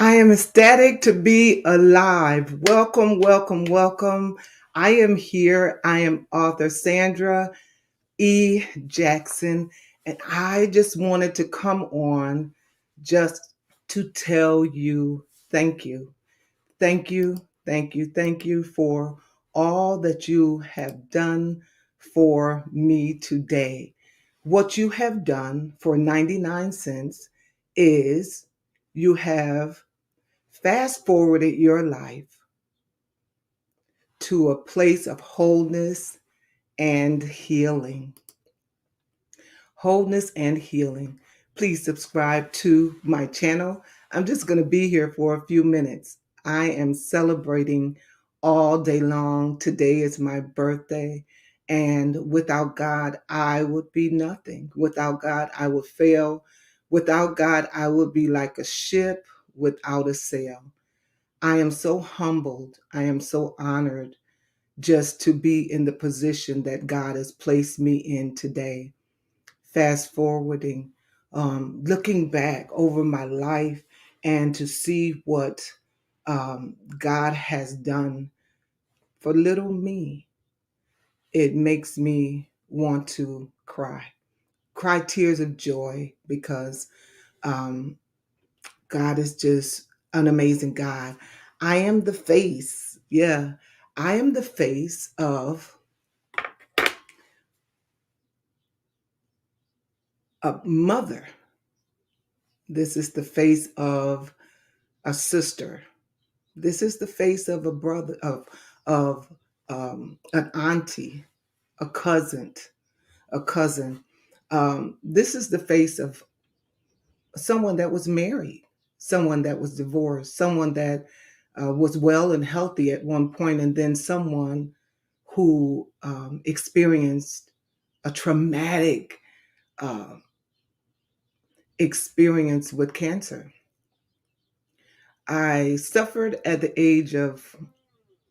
I am ecstatic to be alive. Welcome, welcome, welcome. I am here. I am author Sandra E. Jackson, and I just wanted to come on just to tell you thank you. Thank you, thank you, thank you for all that you have done for me today. What you have done for 99 cents is you have fast forwarded your life to a place of wholeness and healing. Wholeness and healing. Please subscribe to my channel. I'm just going to be here for a few minutes. I am celebrating all day long. Today is my birthday. And without God, I would be nothing. Without God, I would fail. Without God, I would be like a ship without a sail. I am so humbled. I am so honored just to be in the position that God has placed me in today. Fast forwarding, looking back over my life and to see what God has done for little me, it makes me want to cry tears of joy because um, God is just an amazing God. I am the face. Yeah. I am the face of a mother. This is the face of a sister. This is the face of a brother, of an auntie, a cousin. This is the face of someone that was married, someone that was divorced, someone that was well and healthy at one point, and then someone who experienced a traumatic uh, experience with cancer. I suffered at the age of,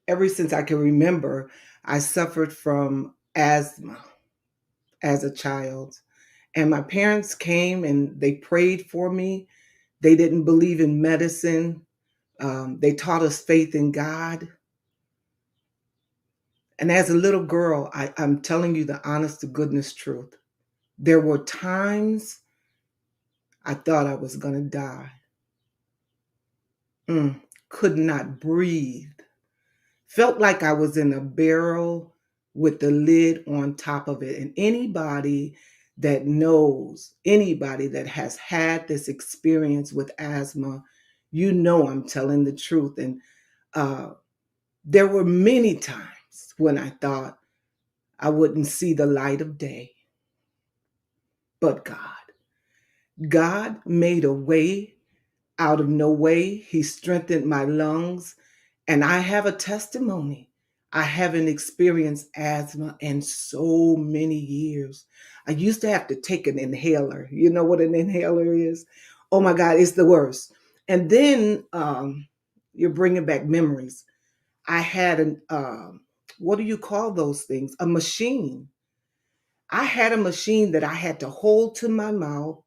ever since I can remember, I suffered from asthma as a child. And my parents came and they prayed for me. They didn't believe in medicine. They taught us faith in God. And as a little girl, I'm telling you the honest to goodness truth. There were times I thought I was going to die. Mm, could not breathe. Felt like I was in a barrel with the lid on top of it. And anybody that has had this experience with asthma, you know I'm telling the truth. And uh, there were many times when I thought I wouldn't see the light of day. But God made a way out of no way. He strengthened my lungs. And I have a testimony. I haven't experienced asthma in so many years. I used to have to take an inhaler. You know what an inhaler is? Oh my God, it's the worst. And then you're bringing back memories. I had what do you call those things? A machine. I had a machine that I had to hold to my mouth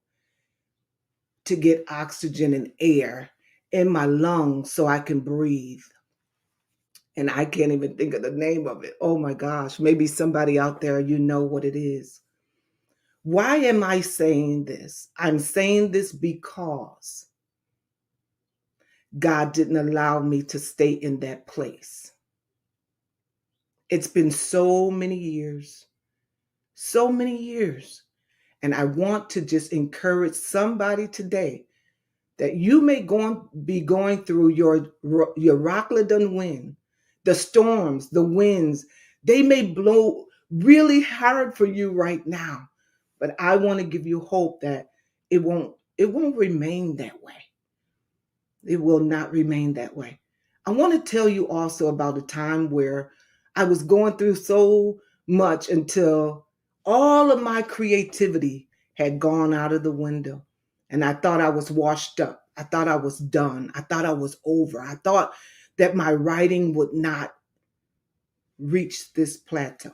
to get oxygen and air in my lungs so I can breathe. And I can't even think of the name of it. Oh my gosh, maybe somebody out there, you know what it is. Why am I saying this? I'm saying this because God didn't allow me to stay in that place. It's been so many years. And I want to just encourage somebody today that you may be going through your Rockledon wind, the storms, the winds. They may blow really hard for you right now, but I want to give you hope that it won't remain that way. It will not remain that way. I want to tell you also about a time where I was going through so much until all of my creativity had gone out of the window. And I thought I was washed up. I thought I was done. I thought I was over. I thought that my writing would not reach this plateau.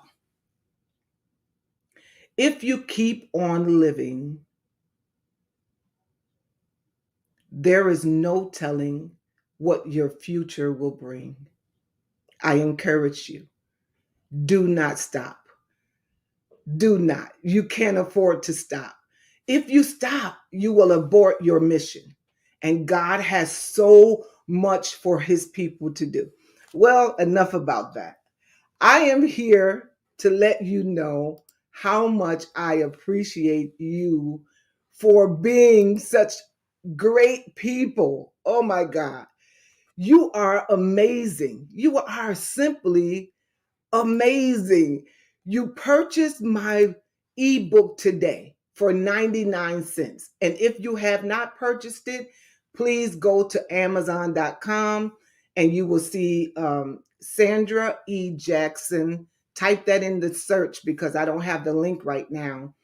If you keep on living, There is no telling what your future will bring. I encourage you, do not stop. Do not. You can't afford to stop. If you stop, you will abort your mission. And God has so much for his people to do. Well, enough about that. I am here to let you know how much I appreciate you for being such great people. Oh my God. You are amazing. You are simply amazing. You purchased my ebook today for 99 cents. And if you have not purchased it, please go to Amazon.com and you will see Sandra E. Jackson. Type that in the search because I don't have the link right now.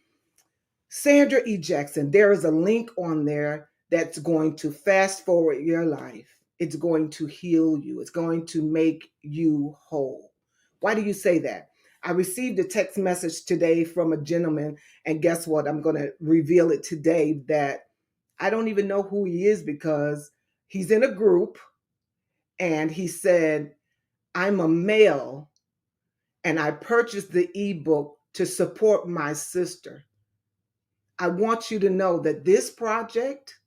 Sandra E. Jackson, there is a link on there that's going to fast forward your life. It's going to heal you. It's going to make you whole. Why do you say that? I received a text message today from a gentleman, and guess what? I'm going to reveal it today that I don't even know who he is because he's in a group and he said, I'm a male and I purchased the ebook to support my sister. I want you to know that this project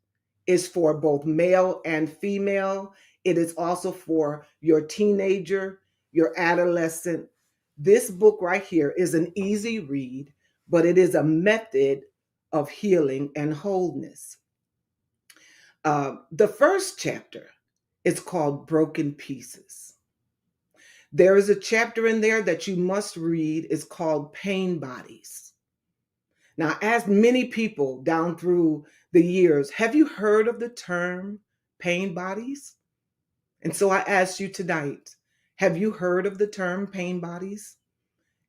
is for both male and female. It is also for your teenager, your adolescent. This book right here is an easy read, but it is a method of healing and wholeness. The first chapter is called Broken Pieces. There is a chapter in there that you must read. It's called Pain Bodies. Now, I asked many people down through the years, have you heard of the term pain bodies? And so I asked you tonight, have you heard of the term pain bodies?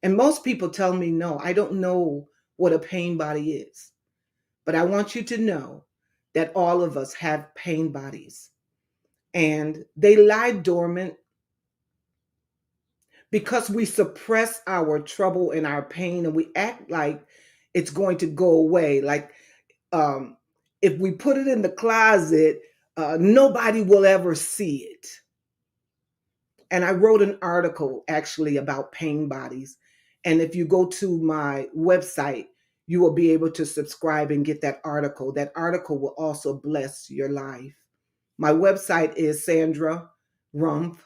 And most people tell me, no, I don't know what a pain body is. But I want you to know that all of us have pain bodies and they lie dormant because we suppress our trouble and our pain and we act like it's going to go away. Like um, if we put it in the closet, nobody will ever see it. And I wrote an article actually about pain bodies. And if you go to my website, you will be able to subscribe and get that article. That article will also bless your life. My website is sandrarumph.com.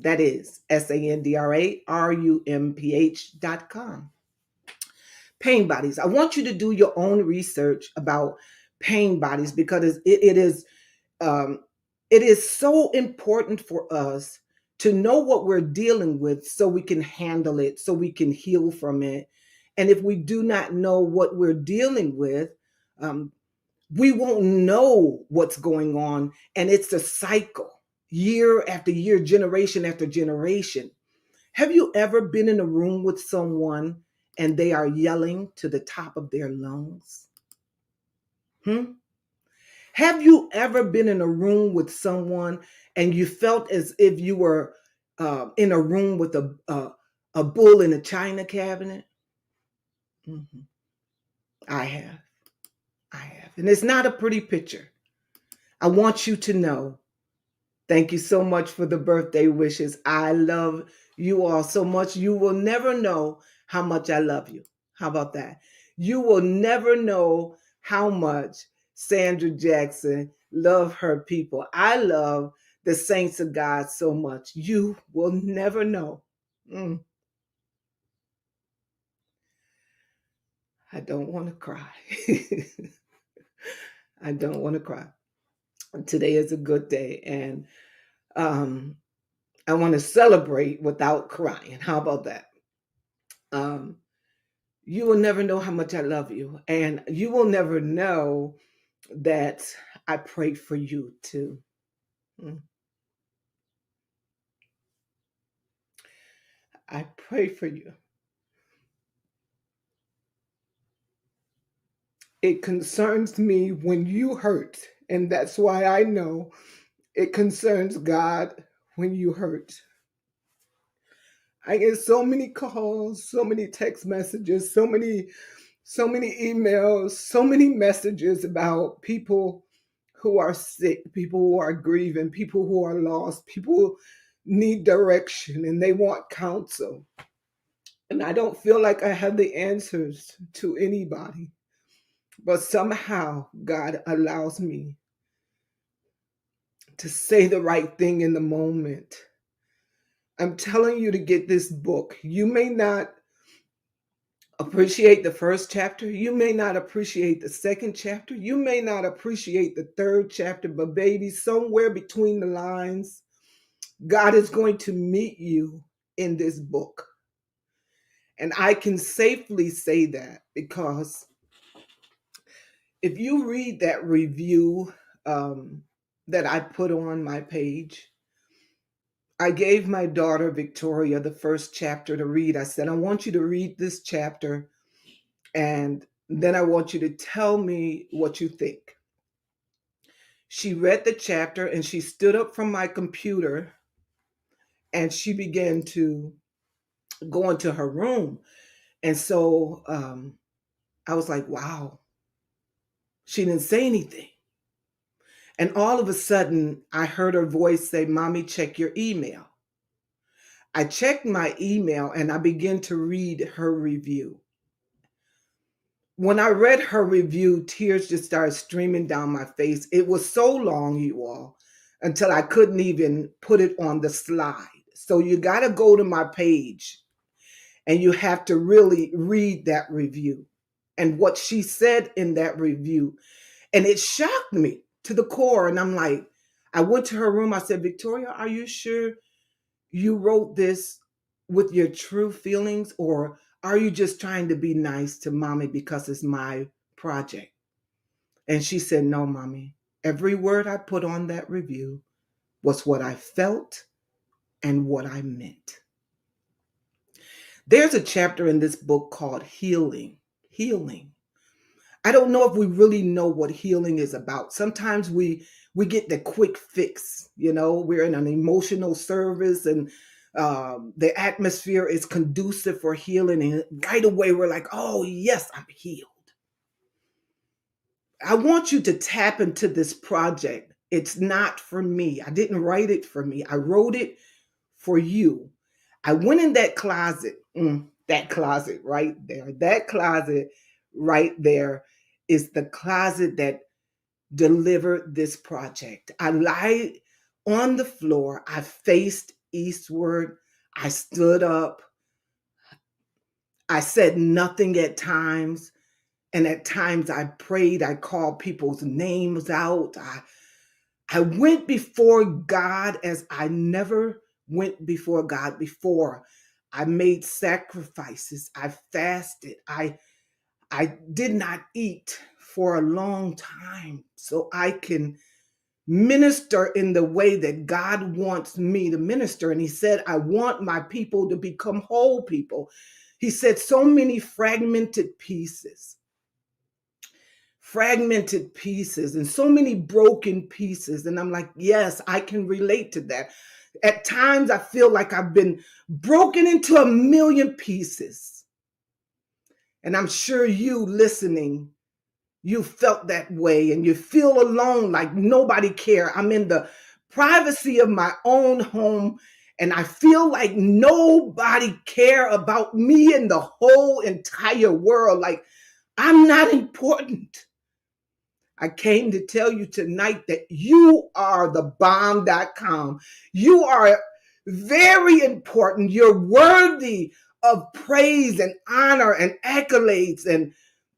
That is SANDRARUMPH.com. Pain bodies. I want you to do your own research about pain bodies because um, it is so important for us to know what we're dealing with so we can handle it, so we can heal from it. And if we do not know what we're dealing with, um, we won't know what's going on. And it's a cycle, year after year, generation after generation. Have you ever been in a room with someone and they are yelling to the top of their lungs? Hmm? Have you ever been in a room with someone and you felt as if you were in a room with a bull in a china cabinet? Mhm. I have. I have. And it's not a pretty picture. I want you to know. Thank you so much for the birthday wishes. I love you all so much. You will never know how much I love you. How about that? You will never know how much Sandra Jackson love her people. I love the saints of God so much. You will never know. Mm, I don't want to cry. I don't want to cry. Today is a good day and um I want to celebrate without crying. How about that? Um, you will never know how much I love you, and you will never know that I prayed for you too. Mm. I pray for you. It concerns me when you hurt, and that's why I know it concerns God when you hurt. I get so many calls, so many text messages, so many emails, so many messages about people. who are sick, people who are grieving, people who are lost, people who need direction and they want counsel. And I don't feel like I have the answers to anybody, but somehow God allows me to say the right thing in the moment. I'm telling you to get this book. You may not appreciate the first chapter. You may not appreciate the second chapter. You may not appreciate the third chapter, but baby, somewhere between the lines, God is going to meet you in this book. And I can safely say that because if you read that review that I put on my page, I gave my daughter Victoria the first chapter to read. I said, I want you to read this chapter and then I want you to tell me what you think. She read the chapter and she stood up from my computer and she began to go into her room. And so I was like, wow, she didn't say anything. And all of a sudden, I heard her voice say, Mommy, check your email. I checked my email and I began to read her review. When I read her review, tears just started streaming down my face. It was so long, you all, until I couldn't even put it on the slide. So you got to go to my page and you have to really read that review and what she said in that review. And it shocked me to the core. And I'm like, I went to her room. I said, Victoria, are you sure you wrote this with your true feelings? Or are you just trying to be nice to Mommy because it's my project? And she said, no, Mommy. Every word I put on that review was what I felt and what I meant. There's a chapter in this book called Healing. Healing. I don't know if we really know what healing is about. Sometimes we get the quick fix. We're in an emotional service and the atmosphere is conducive for healing, and right away we're like, oh yes, I'm healed. I want you to tap into this project. It's not for me. I didn't write it for me. I wrote it for you. I went in that closet, that closet right there. That closet right there is the closet that delivered this project. I lied on the floor. I faced eastward. I stood up. I said nothing at times. And at times I prayed. I called people's names out. I went before God as I never went before God before. I made sacrifices. I fasted. I did not eat for a long time so I can minister in the way that God wants me to minister. And he said, I want my people to become whole people. He said, so many fragmented pieces and so many broken pieces. And I'm like, yes, I can relate to that. At times I feel like I've been broken into a million pieces. And I'm sure you listening, you felt that way and you feel alone, like nobody cares. I'm in the privacy of my own home and I feel like nobody care about me in the whole entire world. Like I'm not important. I came to tell you tonight that you are the bomb.com. You are very important. You're worthy of praise and honor and accolades and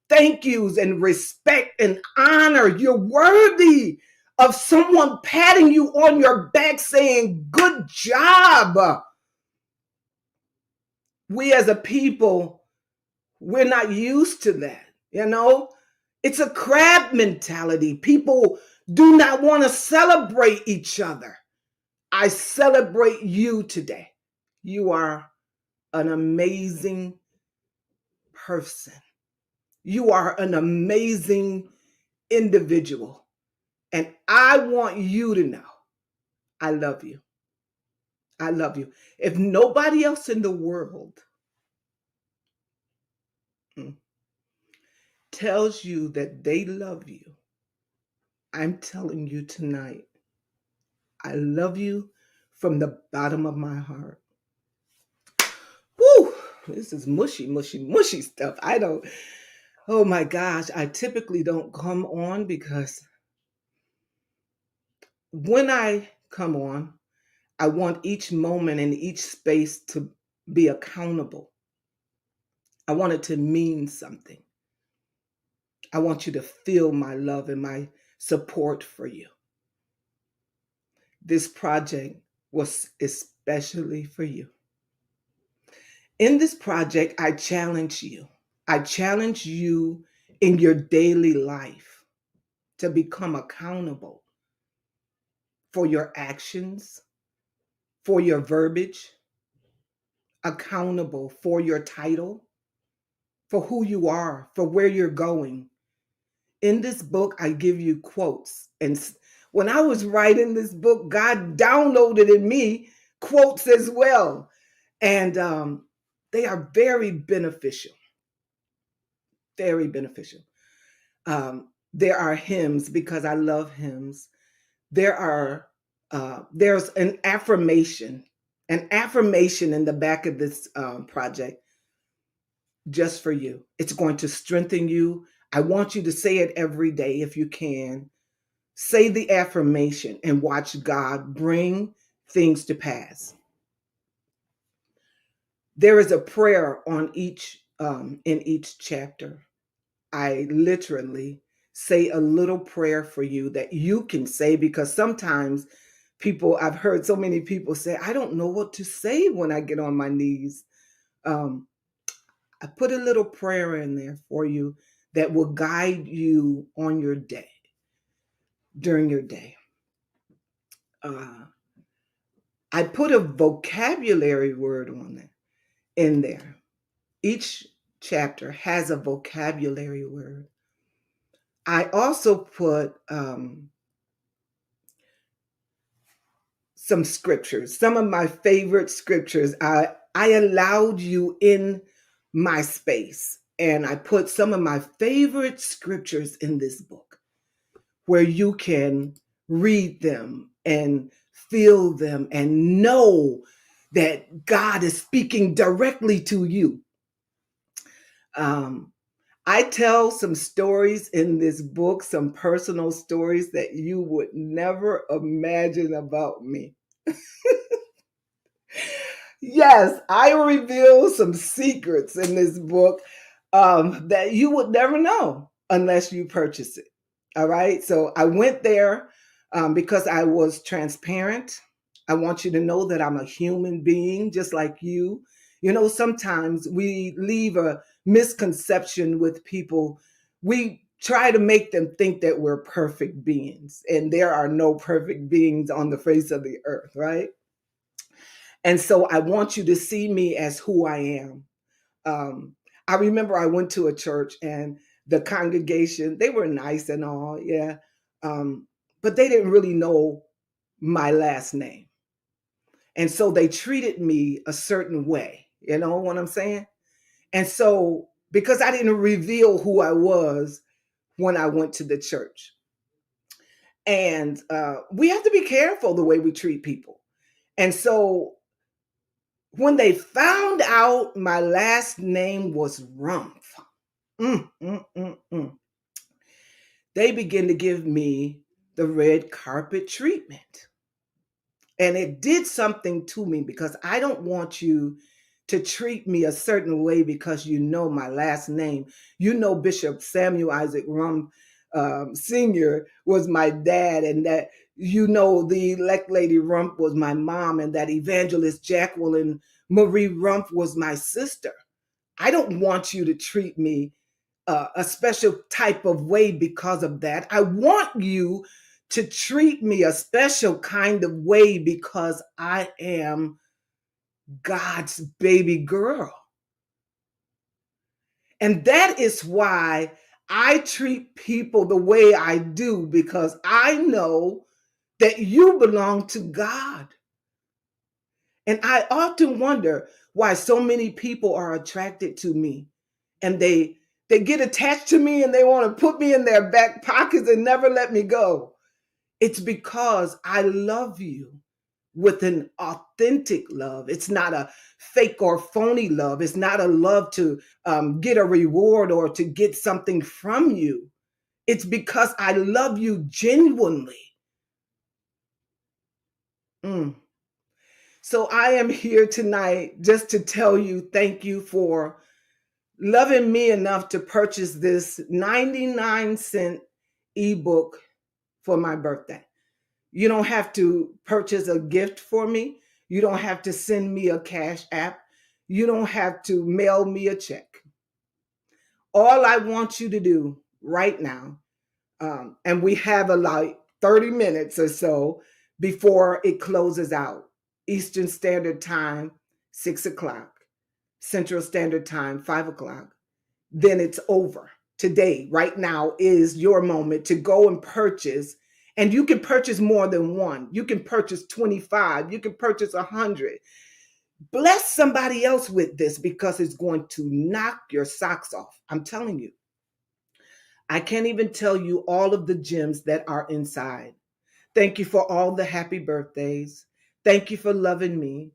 thank yous and respect and honor. You're worthy of someone patting you on your back saying, good job. We as a people, we're not used to that. It's a crab mentality. People do not want to celebrate each other. I celebrate you today. You are an amazing person. You are an amazing individual. And I want you to know I love you. I love you. If nobody else in the world tells you that they love you, I'm telling you tonight, I love you from the bottom of my heart. Woo! This is mushy, mushy, mushy stuff. Oh my gosh, I typically don't come on because when I come on, I want each moment and each space to be accountable. I want it to mean something. I want you to feel my love and my support for you. This project was especially for you. In this project, I challenge you. I challenge you in your daily life to become accountable for your actions, for your verbiage, accountable for your title, for who you are, for where you're going. In this book, I give you quotes. And when I was writing this book, God downloaded in me quotes as well. And they are very beneficial, very beneficial. There are hymns because I love hymns. There's an affirmation in the back of this project just for you. It's going to strengthen you. I want you to say it every day if you can. Say the affirmation and watch God bring things to pass. There is a prayer on each in each chapter. I literally say a little prayer for you that you can say because sometimes I've heard so many people say, I don't know what to say when I get on my knees. Um, I put a little prayer in there for you that will guide you on your day, during your day. Uh, I put a vocabulary word on it in there. Each chapter has a vocabulary word. I also put some scriptures, some of my favorite scriptures. I allowed you in my space and I put some of my favorite scriptures in this book where you can read them and feel them and know that God is speaking directly to you. Um, I tell some stories in this book, some personal stories that you would never imagine about me. Yes, I reveal some secrets in this book that you would never know unless you purchase it. All right. So I went there because I was transparent. I want you to know that I'm a human being just like you. You know, sometimes we leave a misconception with people. We try to make them think that we're perfect beings, and there are no perfect beings on the face of the earth, right? And so I want you to see me as who I am. Um, I remember I went to a church and the congregation, they were nice and all, yeah. Um, but they didn't really know my last name. And so they treated me a certain way. You know what I'm saying? And so, because I didn't reveal who I was when I went to the church. And we have to be careful the way we treat people. And so when they found out my last name was Rumpf, mm, mm, mm, mm, they began to give me the red carpet treatment. And it did something to me because I don't want you to treat me a certain way because you know my last name. You know, Bishop Samuel Isaac Rum Sr. was my dad, and that you know the elect lady Rump was my mom, and that evangelist Jacqueline Marie Rump was my sister. I don't want you to treat me a special type of way because of that. I want you to treat me a special kind of way because I am God's baby girl. And that is why I treat people the way I do because I know that you belong to God. And I often wonder why so many people are attracted to me and They get attached to me and they want to put me in their back pockets and never let me go. It's because I love you with an authentic love. It's not a fake or phony love. It's not a love to get a reward or to get something from you. It's because I love you genuinely. Mm. So I am here tonight just to tell you thank you for loving me enough to purchase this 99-cent ebook for my birthday. You don't have to purchase a gift for me. You don't have to send me a cash app. You don't have to mail me a check. All I want you to do right now, and we have like 30 minutes or so before it closes out. Eastern Standard Time, 6 o'clock. Central Standard Time, 5 o'clock. Then it's over. Today, right now, is your moment to go and purchase. And you can purchase more than one. You can purchase 25. You can purchase 100. Bless somebody else with this because it's going to knock your socks off. I'm telling you. I can't even tell you all of the gems that are inside. Thank you for all the happy birthdays. Thank you for loving me.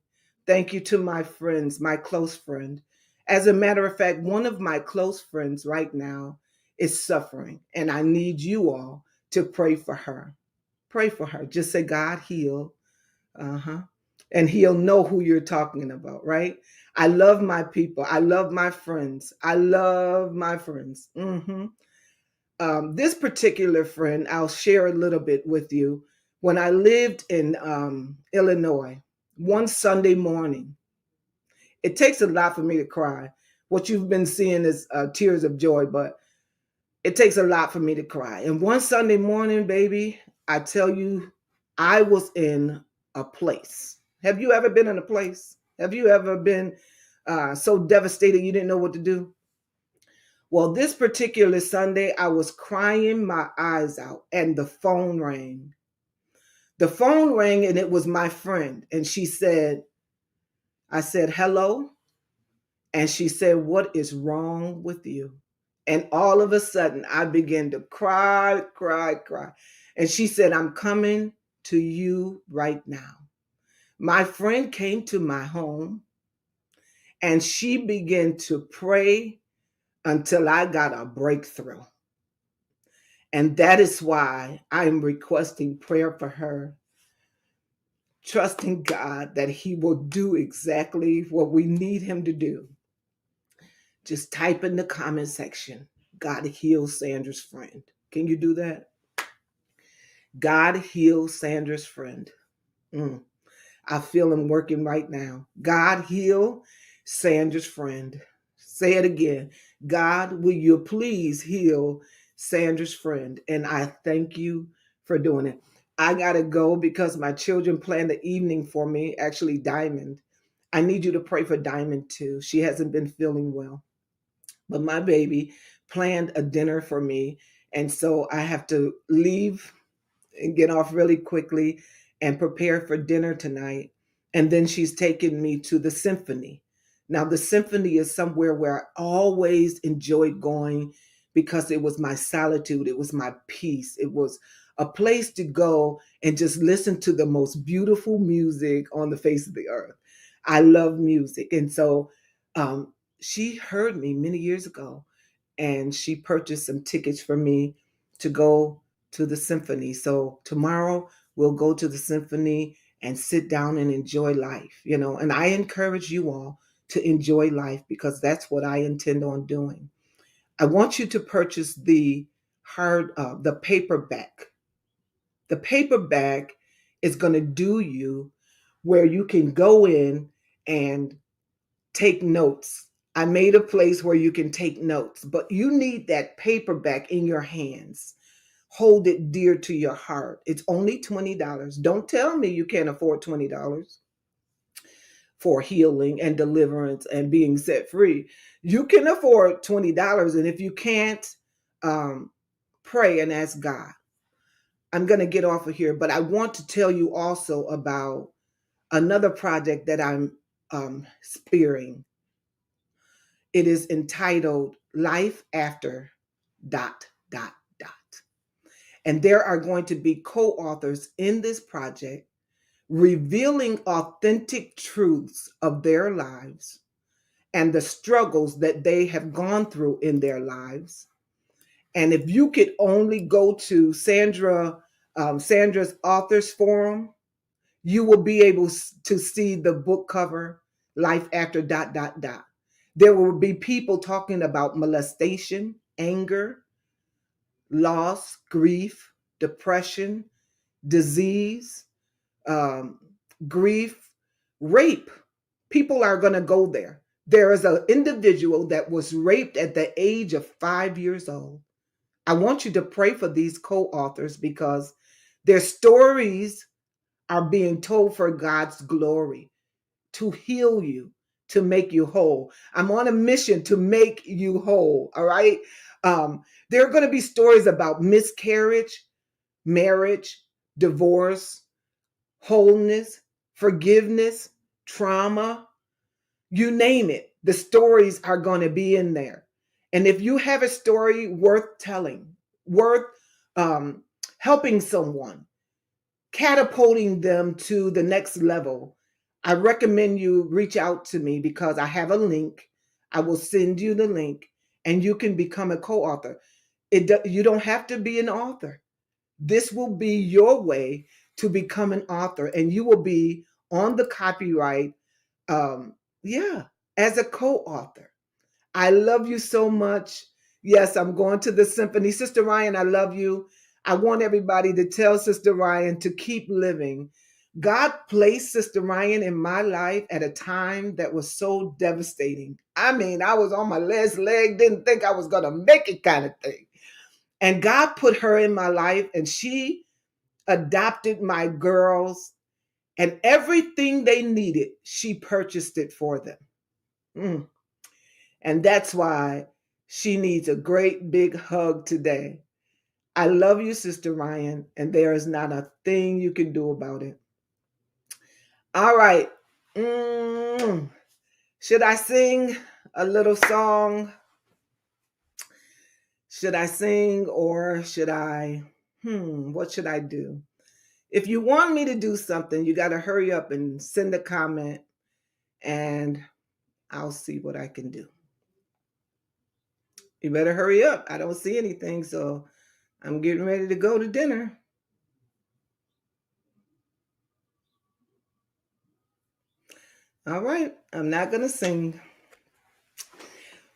Thank you to my friends, my close friend. As a matter of fact, one of my close friends right now is suffering, and I need you all to pray for her. Pray for her. Just say, God, heal. Uh-huh. And he'll know who you're talking about, right? I love my people. I love my friends. I love my friends. This particular friend, I'll share a little bit with you. When I lived in Illinois, one Sunday morning, it takes a lot for me to cry. What you've been seeing is tears of joy, but it takes a lot for me to cry. And one Sunday morning, baby, I tell you, I was in a place. Have you ever been in a place? Have you ever been so devastated you didn't know what to do? Well, this particular Sunday, I was crying my eyes out, and the phone rang. The phone rang, and it was my friend. And she said, I said, hello. And she said, what is wrong with you? And all of a sudden, I began to cry, cry, cry. And she said, I'm coming to you right now. My friend came to my home and she began to pray until I got a breakthrough. And that is why I am requesting prayer for her, trusting God that He will do exactly what we need Him to do. Just type in the comment section, God heals Sandra's friend. Can you do that? God heals Sandra's friend. I feel Him working right now. God heal Sandra's friend. Say it again. God, will you please heal Sandra's friend? And I thank you for doing it. I got to go because my children planned the evening for me, actually Diamond. I need you to pray for Diamond too. She hasn't been feeling well. But my baby planned a dinner for me. And so I have to leave and get off really quickly and prepare for dinner tonight. And then she's taken me to the symphony. Now, the symphony is somewhere where I always enjoyed going because it was my solitude, it was my peace, it was a place to go and just listen to the most beautiful music on the face of the earth. I love music. And so she heard me many years ago and she purchased some tickets for me to go to the symphony. So tomorrow we'll go to the symphony and sit down and enjoy life, and I encourage you all to enjoy life because that's what I intend on doing. I want you to purchase the paperback. The paperback is going to do you where you can go in and take notes. I made a place where you can take notes, but you need that paperback in your hands. Hold it dear to your heart. It's only $20. Don't tell me you can't afford $20 for healing and deliverance and being set free. You can afford $20. And if you can't, pray and ask God. I'm going to get off of here, but I want to tell you also about another project that I'm spearing. It is entitled life after dot, dot, dot. And there are going to be co-authors in this project revealing authentic truths of their lives and the struggles that they have gone through in their lives. And if you could only go to Sandra's Authors Forum, you will be able to see the book cover, Life After dot, dot, dot. There will be people talking about molestation, anger, loss, grief, depression, disease, um, grief, rape. People are going to go there. There is an individual that was raped at the age of 5 years old. I want you to pray for these co-authors because their stories are being told for God's glory, to heal you, to make you whole. I'm on a mission to make you whole. All right. There are going to be stories about miscarriage, marriage, divorce, wholeness, forgiveness, trauma, you name it. The stories are going to be in there. And if you have a story worth telling, worth um, helping someone, catapulting them to the next level, I recommend you reach out to me because I have a link. I will send you the link and you can become a co-author. You don't have to be an author. This will be your way to become an author, and you will be on the copyright, um, yeah, as a co-author. I love you so much. Yes, I'm going to the symphony. Sister Ryan, I love you. I want everybody to tell Sister Ryan to keep living. God placed Sister Ryan in my life at a time that was so devastating. I mean, I was on my last leg, didn't think I was going to make it kind of thing. And God put her in my life, and she adopted my girls, and everything they needed, she purchased it for them. Mm. And that's why she needs a great big hug today. I love you, Sister Ryan, and there is not a thing you can do about it. All right. Should I sing a little song? Should I sing or should I? What should I do? If you want me to do something, you got to hurry up and send a comment and I'll see what I can do. You better hurry up. I don't see anything, so I'm getting ready to go to dinner. All right, I'm not going to sing.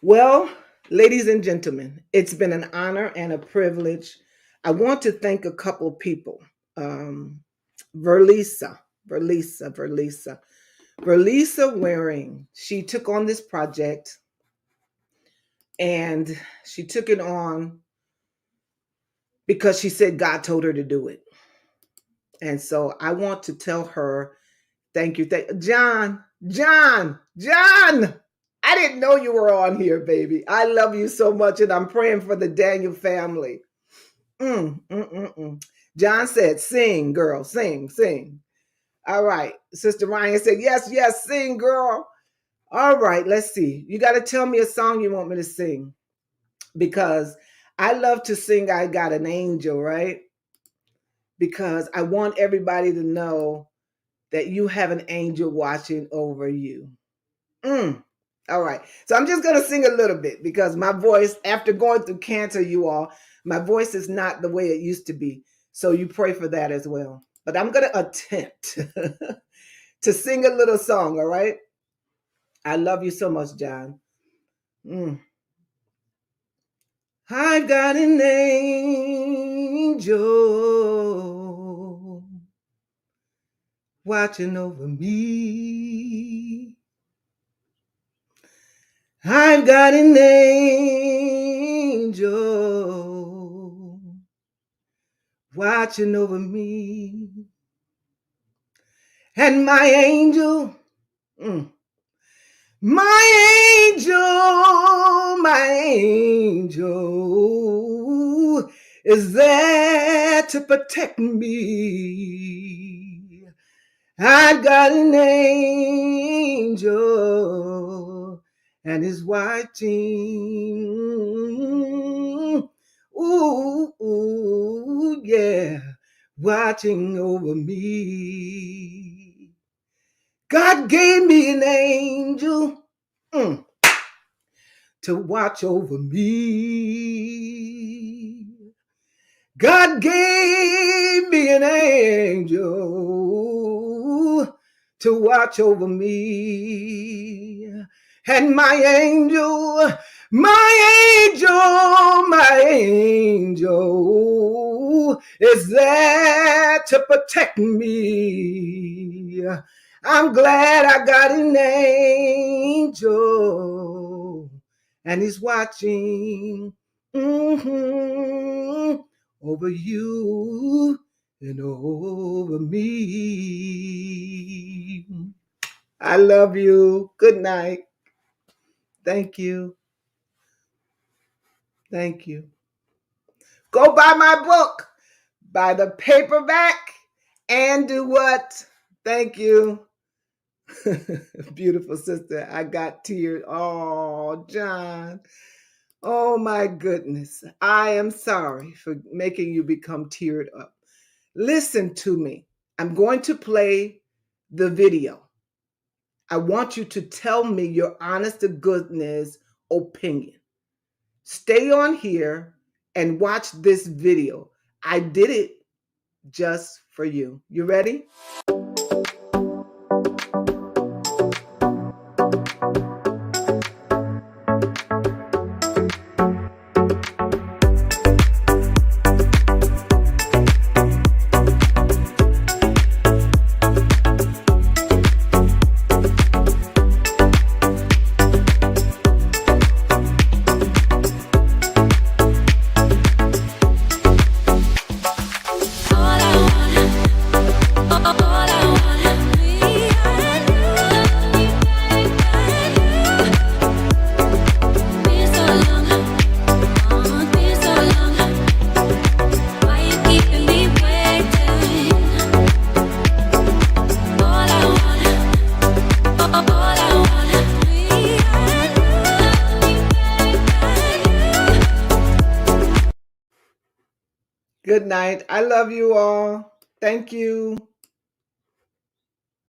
Well, ladies and gentlemen, it's been an honor and a privilege. I want to thank a couple people. Verlisa Waring. She took on this project and she took it on because she said God told her to do it. And so I want to tell her, thank you. John. I didn't know you were on here, baby. I love you so much, and I'm praying for the Daniel family. John said, sing, girl, sing. All right. Sister Ryan said, yes, sing, girl. All right, let's see. You got to tell me a song you want me to sing because I love to sing I Got an Angel, right? Because I want everybody to know that you have an angel watching over you. All right. So I'm just going to sing a little bit because my voice, after going through cancer, you all, my voice is not the way it used to be. So you pray for that as well. But I'm going to attempt to sing a little song, all right? I love you so much, John. I've got an angel watching over me. I've got an angel watching over me. And my angel, my angel is there to protect me. I've got an angel, and is watching. Ooh, ooh, yeah, watching over me. God gave me an angel to watch over me. God gave me an angel to watch over me. And my angel is there to protect me. I'm glad I got an angel and he's watching over you and over me. I love you. Good night. Thank you. Thank you. Go buy my book. Buy the paperback and do what? Thank you. Beautiful sister. I got tears. Oh, John. Oh, my goodness. I am sorry for making you become teared up. Listen to me. I'm going to play the video. I want you to tell me your honest to goodness opinion. Stay on here and watch this video. I did it just for you. You ready? Good night. I love you all. Thank you.